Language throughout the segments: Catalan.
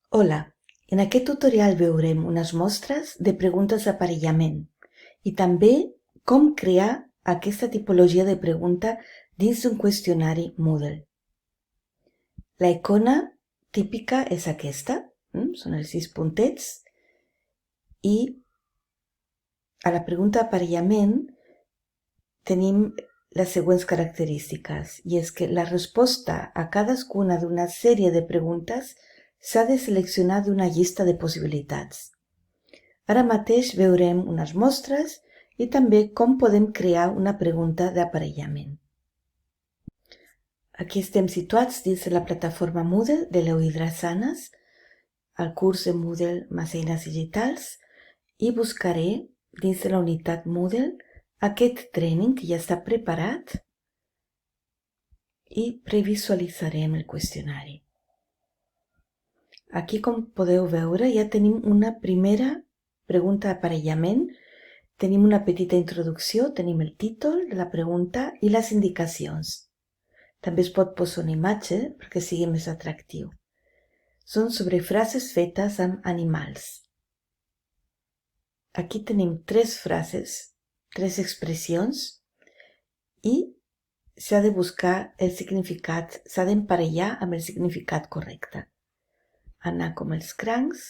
Hola, en aquest tutorial veurem unes mostres de preguntes d'aparellament i també com crear aquesta tipologia de pregunta dins d'un qüestionari Moodle. La icona típica és aquesta, són els 6 puntets, i a la pregunta d'aparellament tenim les següents característiques, i és que la resposta a cadascuna d'una sèrie de preguntes s'ha de seleccionar d'una llista de possibilitats. Ara mateix veurem unes mostres i també com podem crear una pregunta d'aparellament. Aquí estem situats dins de la plataforma Moodle de l'Eu Drassanes, al curs de Moodle més eines digitals, i buscaré dins de la unitat Moodle aquest training que ja està preparat i previsualitzarem el qüestionari. Aquí, com podeu veure, ja tenim una primera pregunta d'aparellament. Tenim una petita introducció, tenim el títol de la pregunta i les indicacions. També es pot posar una imatge perquè sigui més atractiu. Són sobre frases fetes amb animals. Aquí tenim 3 frases, 3 expressions, i s'ha de buscar el significat, s'ha d'emparellar amb el significat correcte. Anar com els crancs.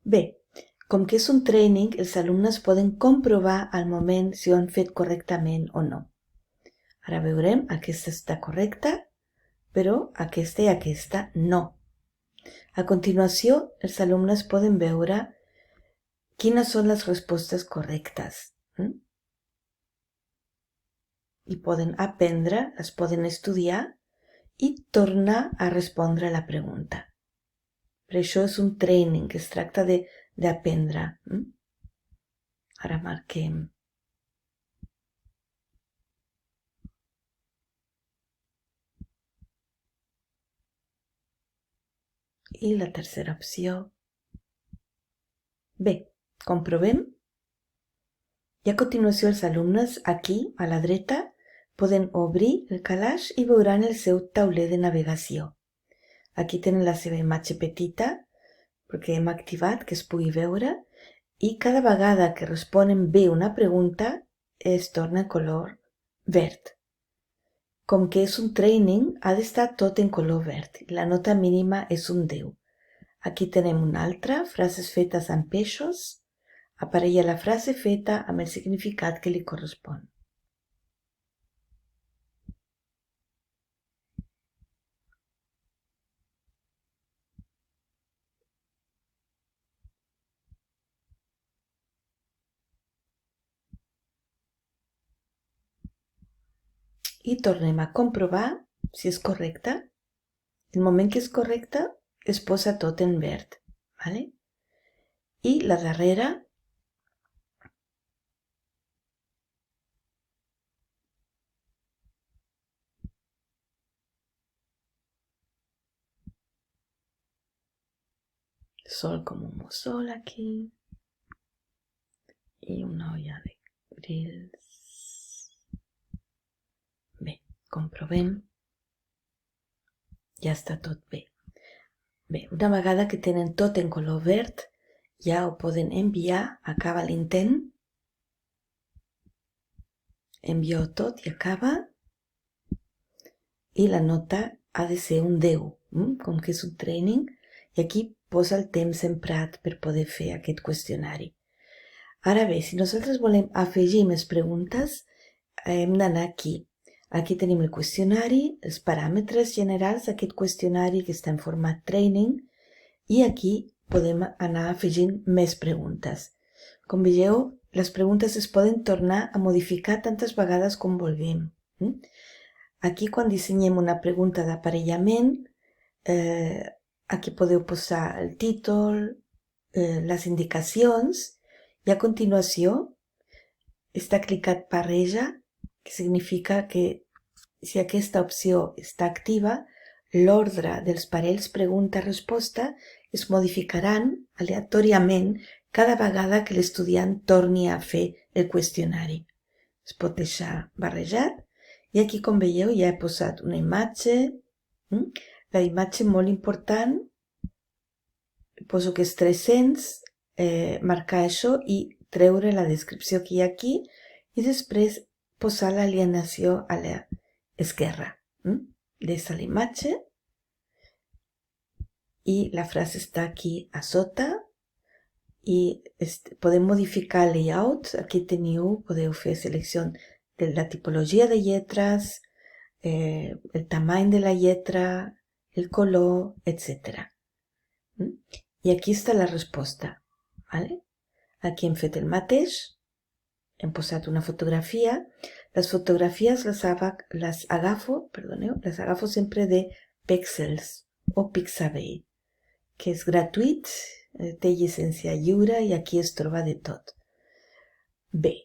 Bé, com que és un training, els alumnes poden comprovar al moment si ho han fet correctament o no. Ara veurem, aquesta està correcta, però aquesta i aquesta no. A continuació, els alumnes poden veure quines són les respostes correctes. I poden aprendre, les poden estudiar i tornar a respondre a la pregunta. Per això és un training, que es tracta d'aprendre. Ara marquem. I la tercera opció. Bé, comprovem. I a continuació els alumnes aquí, a la dreta, poden obrir el calaix i veuran el seu tauler de navegació. Aquí tenen la seva imatge petita, perquè hem activat que es pugui veure, i cada vegada que responen bé una pregunta es torna en color verd. Com que és un training, ha d'estar tot en color verd i la nota mínima és un 10. Aquí tenem una altra, frases fetes amb peixos. Aparella la frase feta amb el significat que li correspon. I tornem a comprovar si és correcta. El moment que és correcta es posa tot en verd. ¿Vale? I la darrera sol com un mussol aquí i una olla de grills. Bé, comprovem. Ja està tot bé. Bé, una vegada que tenen tot en color verd, ja ho poden enviar, acaba l'intent. Envieu tot i acaba. I la nota ha de ser un 10, com que és un training, i aquí posa el temps emprat per poder fer aquest qüestionari. Ara bé, si nosaltres volem afegir més preguntes, hem d'anar aquí. Aquí tenim el qüestionari, els paràmetres generals d'aquest qüestionari que està en format training, i aquí podem anar afegint més preguntes. Com veieu, les preguntes es poden tornar a modificar tantes vegades com vulguem. Aquí, quan dissenyem una pregunta d'aparellament, aquí podeu posar el títol, les indicacions, i a continuació està clicat barreja, que significa que si aquesta opció està activa, l'ordre dels parells pregunta-resposta es modificaran aleatòriament cada vegada que l'estudiant torni a fer el qüestionari. Es pot deixar barrejat i aquí, com veieu, ja he posat una imatge. La imatge molt important, poso que és 300, marcar això i treure la descripció que hi ha aquí i després posar l'alienació a l'esquerra. Deixa la imatge i la frase està aquí a sota i podem modificar el layout. Aquí podeu fer selecció de la tipologia de lletres, el tamany de la lletra, el color, etc. I aquí està la resposta. ¿Vale? Aquí hem fet el mateix, hem posat una fotografia. Les fotografies les agafo sempre de Pexels o Pixabay, que és gratuït, té llicència lliure i aquí es troba de tot. Bé,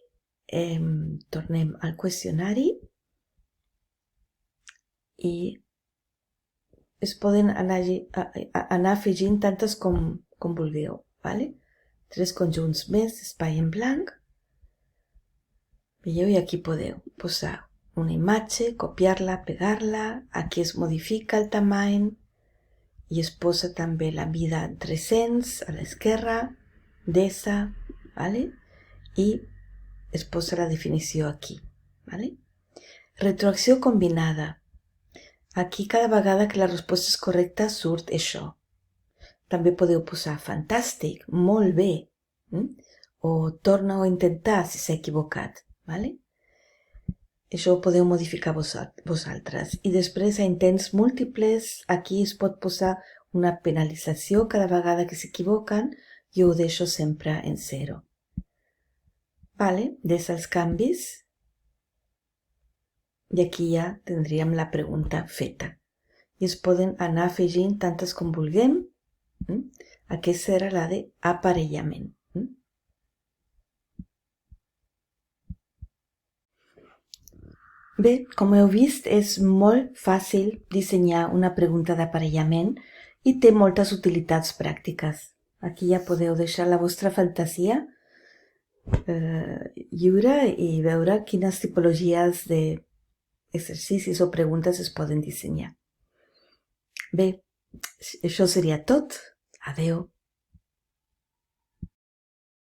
tornem al qüestionari i es poden anar afegint tantes com vulgueu. ¿Vale? 3 conjunts més, espai en blanc. Veieu? I aquí podeu posar una imatge, copiar-la, pegar-la. Aquí es modifica el tamany i es posa també la mida 300 a l'esquerra, d'essa, ¿vale? I es posa la definició aquí. ¿Vale? Retroacció combinada. Aquí cada vegada que la resposta és correcta surt això. També podeu posar fantàstic, molt bé, o torna-ho a intentar si s'ha equivocat. ¿Vale? Això ho podeu modificar vosaltres. I després a intents múltiples, aquí es pot posar una penalització cada vegada que s'equivoquen. Jo ho deixo sempre en 0. Vale? Deixa els canvis. I aquí ja tindríem la pregunta feta. I es poden anar afegint tantes com vulguem. Aquesta era la d'aparellament. Bé, com heu vist, és molt fàcil dissenyar una pregunta d'aparellament i té moltes utilitats pràctiques. Aquí ja podeu deixar la vostra fantasia lliure i veure quines tipologies d'exercicis o preguntes es poden dissenyar. Bé, això seria tot. Adeu.